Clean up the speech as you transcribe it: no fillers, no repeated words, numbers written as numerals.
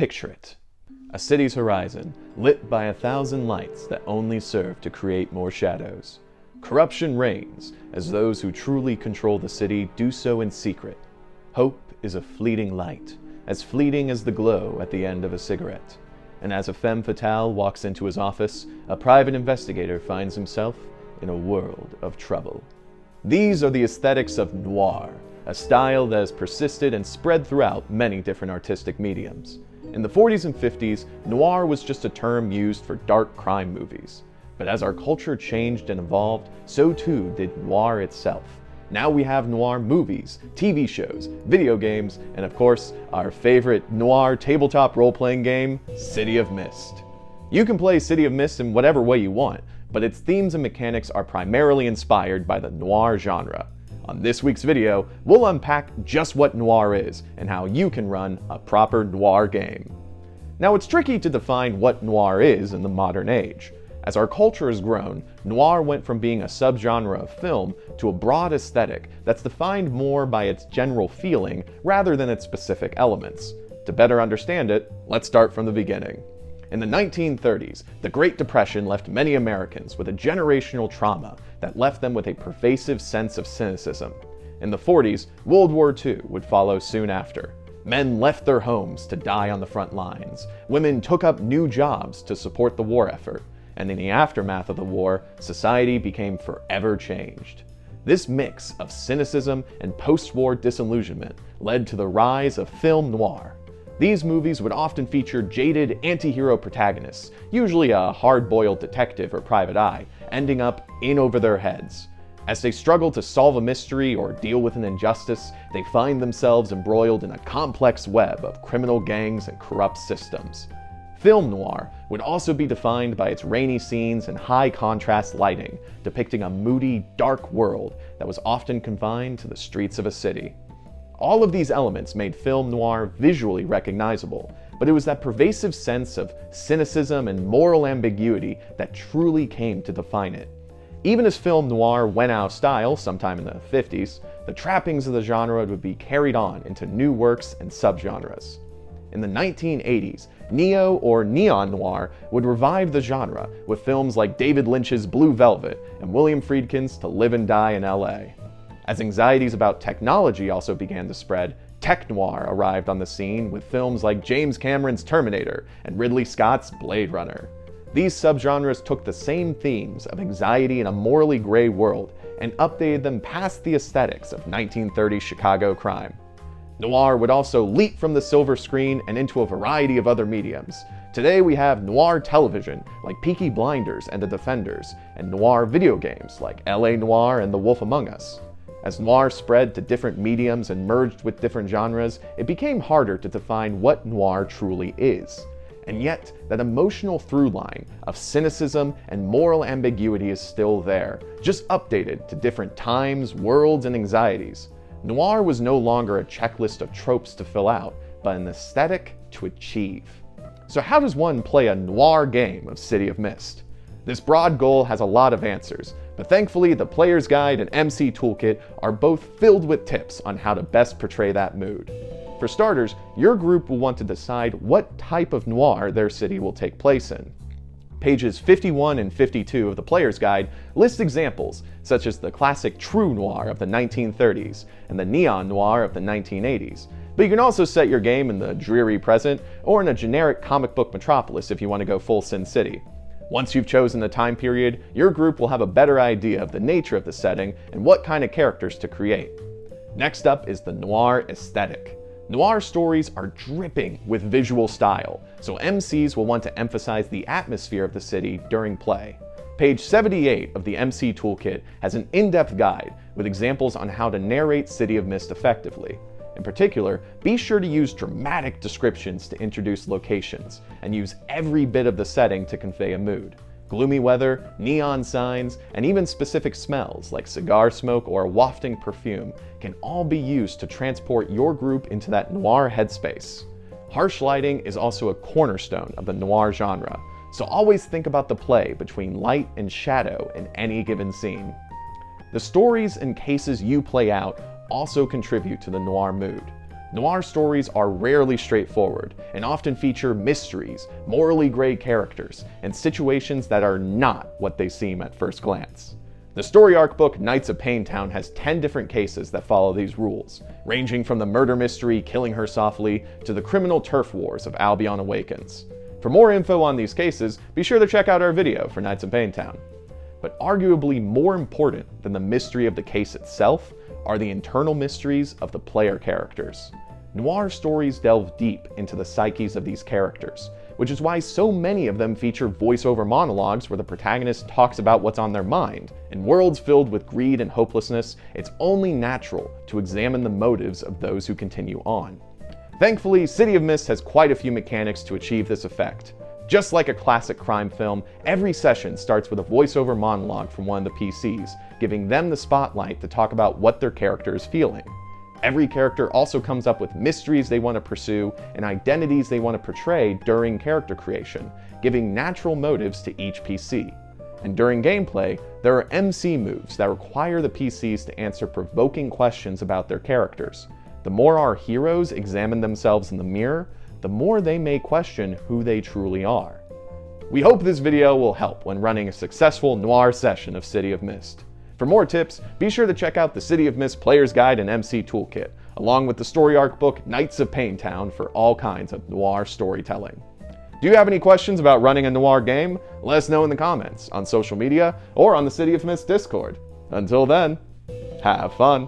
Picture it. A city's horizon, lit by 1,000 lights that only serve to create more shadows. Corruption reigns, as those who truly control the city do so in secret. Hope is a fleeting light, as fleeting as the glow at the end of a cigarette. And as a femme fatale walks into his office, a private investigator finds himself in a world of trouble. These are the aesthetics of noir, a style that has persisted and spread throughout many different artistic mediums. In the 40s and 50s, noir was just a term used for dark crime movies. But as our culture changed and evolved, so too did noir itself. Now we have noir movies, TV shows, video games, and of course, our favorite noir tabletop role-playing game, City of Mist. You can play City of Mist in whatever way you want, but its themes and mechanics are primarily inspired by the noir genre. On this week's video, we'll unpack just what noir is and how you can run a proper noir game. Now, it's tricky to define what noir is in the modern age. As our culture has grown, noir went from being a subgenre of film to a broad aesthetic that's defined more by its general feeling rather than its specific elements. To better understand it, let's start from the beginning. In the 1930s, the Great Depression left many Americans with a generational trauma that left them with a pervasive sense of cynicism. In the 40s, World War II would follow soon after. Men left their homes to die on the front lines. Women took up new jobs to support the war effort. And in the aftermath of the war, society became forever changed. This mix of cynicism and post-war disillusionment led to the rise of film noir. These movies would often feature jaded anti-hero protagonists, usually a hard-boiled detective or private eye, ending up in over their heads. As they struggle to solve a mystery or deal with an injustice, they find themselves embroiled in a complex web of criminal gangs and corrupt systems. Film noir would also be defined by its rainy scenes and high-contrast lighting, depicting a moody, dark world that was often confined to the streets of a city. All of these elements made film noir visually recognizable, but it was that pervasive sense of cynicism and moral ambiguity that truly came to define it. Even as film noir went out of style sometime in the 50s, the trappings of the genre would be carried on into new works and subgenres. In the 1980s, neo or neon noir would revive the genre with films like David Lynch's Blue Velvet and William Friedkin's To Live and Die in LA. As anxieties about technology also began to spread, tech noir arrived on the scene with films like James Cameron's Terminator and Ridley Scott's Blade Runner. These subgenres took the same themes of anxiety in a morally gray world and updated them past the aesthetics of 1930s Chicago crime. Noir would also leap from the silver screen and into a variety of other mediums. Today we have noir television like Peaky Blinders and The Defenders, and noir video games like LA Noire and The Wolf Among Us. As noir spread to different mediums and merged with different genres, it became harder to define what noir truly is. And yet, that emotional through line of cynicism and moral ambiguity is still there, just updated to different times, worlds, and anxieties. Noir was no longer a checklist of tropes to fill out, but an aesthetic to achieve. So how does one play a noir game of City of Mist? This broad goal has a lot of answers, but thankfully the Player's Guide and MC Toolkit are both filled with tips on how to best portray that mood. For starters, your group will want to decide what type of noir their city will take place in. Pages 51 and 52 of the Player's Guide list examples, such as the classic true noir of the 1930s and the neon noir of the 1980s. But you can also set your game in the dreary present or in a generic comic book metropolis if you want to go full Sin City. Once you've chosen the time period, your group will have a better idea of the nature of the setting and what kind of characters to create. Next up is the noir aesthetic. Noir stories are dripping with visual style, so MCs will want to emphasize the atmosphere of the city during play. Page 78 of the MC Toolkit has an in-depth guide with examples on how to narrate City of Mist effectively. In particular, be sure to use dramatic descriptions to introduce locations, and use every bit of the setting to convey a mood. Gloomy weather, neon signs, and even specific smells like cigar smoke or a wafting perfume can all be used to transport your group into that noir headspace. Harsh lighting is also a cornerstone of the noir genre, so always think about the play between light and shadow in any given scene. The stories and cases you play out also contribute to the noir mood. Noir stories are rarely straightforward and often feature mysteries, morally gray characters, and situations that are not what they seem at first glance. The story arc book Knights of Paintown has 10 different cases that follow these rules, ranging from the murder mystery Killing Her Softly to the criminal turf wars of Albion Awakens. For more info on these cases, be sure to check out our video for Knights of Paintown. But arguably more important than the mystery of the case itself are the internal mysteries of the player characters. Noir stories delve deep into the psyches of these characters, which is why so many of them feature voiceover monologues where the protagonist talks about what's on their mind. In worlds filled with greed and hopelessness, it's only natural to examine the motives of those who continue on. Thankfully, City of Mist has quite a few mechanics to achieve this effect. Just like a classic crime film, every session starts with a voiceover monologue from one of the PCs, giving them the spotlight to talk about what their character is feeling. Every character also comes up with mysteries they want to pursue and identities they want to portray during character creation, giving natural motives to each PC. And during gameplay, there are MC moves that require the PCs to answer provoking questions about their characters. The more our heroes examine themselves in the mirror, the more they may question who they truly are. We hope this video will help when running a successful Noir session of City of Mist. For more tips, be sure to check out the City of Mist Player's Guide and MC Toolkit, along with the story arc book Knights of Paintown for all kinds of noir storytelling. Do you have any questions about running a noir game? Let us know in the comments, on social media, or on the City of Mist Discord. Until then, have fun!